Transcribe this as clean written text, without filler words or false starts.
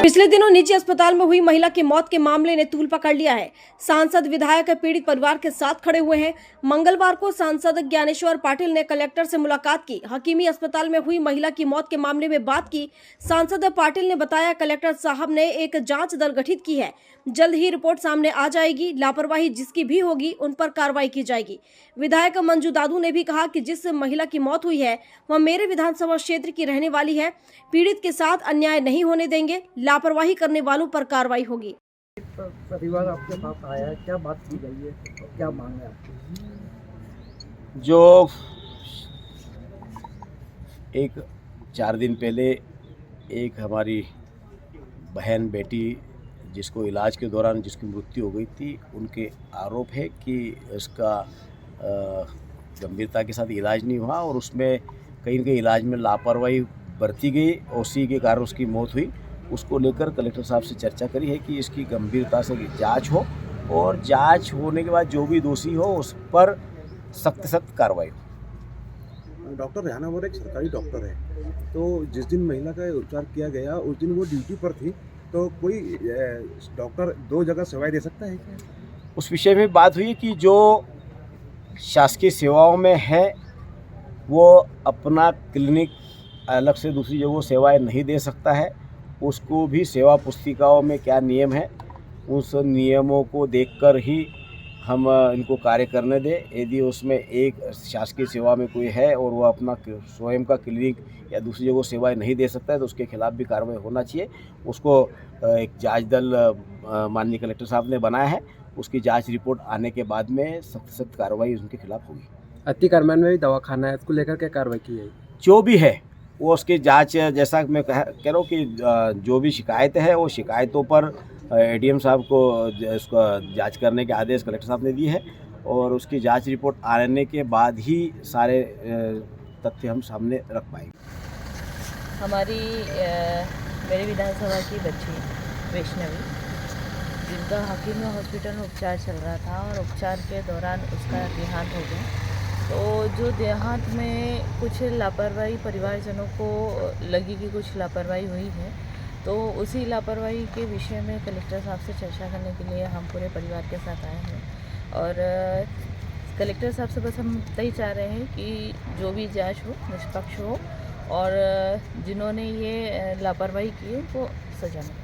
पिछले दिनों निजी अस्पताल में हुई महिला की मौत के मामले ने तूल पकड़ लिया है। सांसद विधायक पीड़ित परिवार के साथ खड़े हुए हैं। मंगलवार को सांसद ज्ञानेश्वर पाटिल ने कलेक्टर से मुलाकात की। हकीमी अस्पताल में हुई महिला की मौत के मामले में बात की। सांसद पाटिल ने बताया, कलेक्टर साहब ने एक जांच दल गठित की है, जल्द ही रिपोर्ट सामने आ जाएगी। लापरवाही जिसकी भी होगी उन पर कार्रवाई की जाएगी। विधायक मंजू दादू ने भी कहा कि जिस महिला की मौत हुई है वह मेरे विधानसभा क्षेत्र की रहने वाली है। पीड़ित के साथ अन्याय नहीं होने देंगे। लापरवाही करने वालों पर कार्रवाई होगी। परिवार आपके पास आया है, क्या बात की गई है, क्या मांग है आपकी? जो एक 4 दिन पहले एक हमारी बहन बेटी जिसको इलाज के दौरान जिसकी मृत्यु हो गई थी, उनके आरोप है कि उसका गंभीरता के साथ इलाज नहीं हुआ और उसमें कहीं न कहीं इलाज में लापरवाही बरती गई, उसी के कारण उसकी मौत हुई। उसको लेकर कलेक्टर साहब से चर्चा करी है कि इसकी गंभीरता से जांच हो और जांच होने के बाद जो भी दोषी हो उस पर सख्त कार्रवाई हो। डॉक्टर रेहाना अमर एक सरकारी डॉक्टर है, तो जिस दिन महिला का उपचार किया गया उस दिन वो ड्यूटी पर थी, तो कोई डॉक्टर 2 जगह सेवाएं दे सकता है क्या? उस विषय में बात हुई कि जो शासकीय सेवाओं में है वो अपना क्लिनिक अलग से दूसरी जगह सेवाएं नहीं दे सकता है। उसको भी सेवा पुस्तिकाओं में क्या नियम है उस नियमों को देखकर ही हम इनको कार्य करने दें। यदि उसमें एक शासकीय सेवा में कोई है और वह अपना स्वयं का क्लिनिक या दूसरी जगह सेवाएं नहीं दे सकता है तो उसके खिलाफ भी कार्रवाई होना चाहिए। उसको एक जांच दल माननीय कलेक्टर साहब ने बनाया है, उसकी जांच रिपोर्ट आने के बाद में सख्त कार्रवाई उनके खिलाफ होगी। अतिक्रमण में भी दवाखाना है, उसको लेकर क्या कार्रवाई की है? जो भी है वो उसकी जांच, जैसा मैं कह रहा हूँ कि जो भी शिकायतें हैं वो शिकायतों पर एडीएम साहब को उसका जांच करने के आदेश कलेक्टर साहब ने दिए हैं और उसकी जांच रिपोर्ट आने के बाद ही सारे तथ्य हम सामने रख पाएंगे। हमारी मेरी विधानसभा की बच्ची वैष्णवी, जिनका हकीमी हॉस्पिटल में उपचार चल रहा था और उपचार के दौरान उसका देहांत हो गया। तो जो देहांत में कुछ लापरवाही परिवारजनों को लगी कि कुछ लापरवाही हुई है, तो उसी लापरवाही के विषय में कलेक्टर साहब से चर्चा करने के लिए हम पूरे परिवार के साथ आए हैं और कलेक्टर साहब से बस हम इतना ही चाह रहे हैं कि जो भी जांच हो निष्पक्ष हो और जिन्होंने ये लापरवाही की है उनको सजा मिले।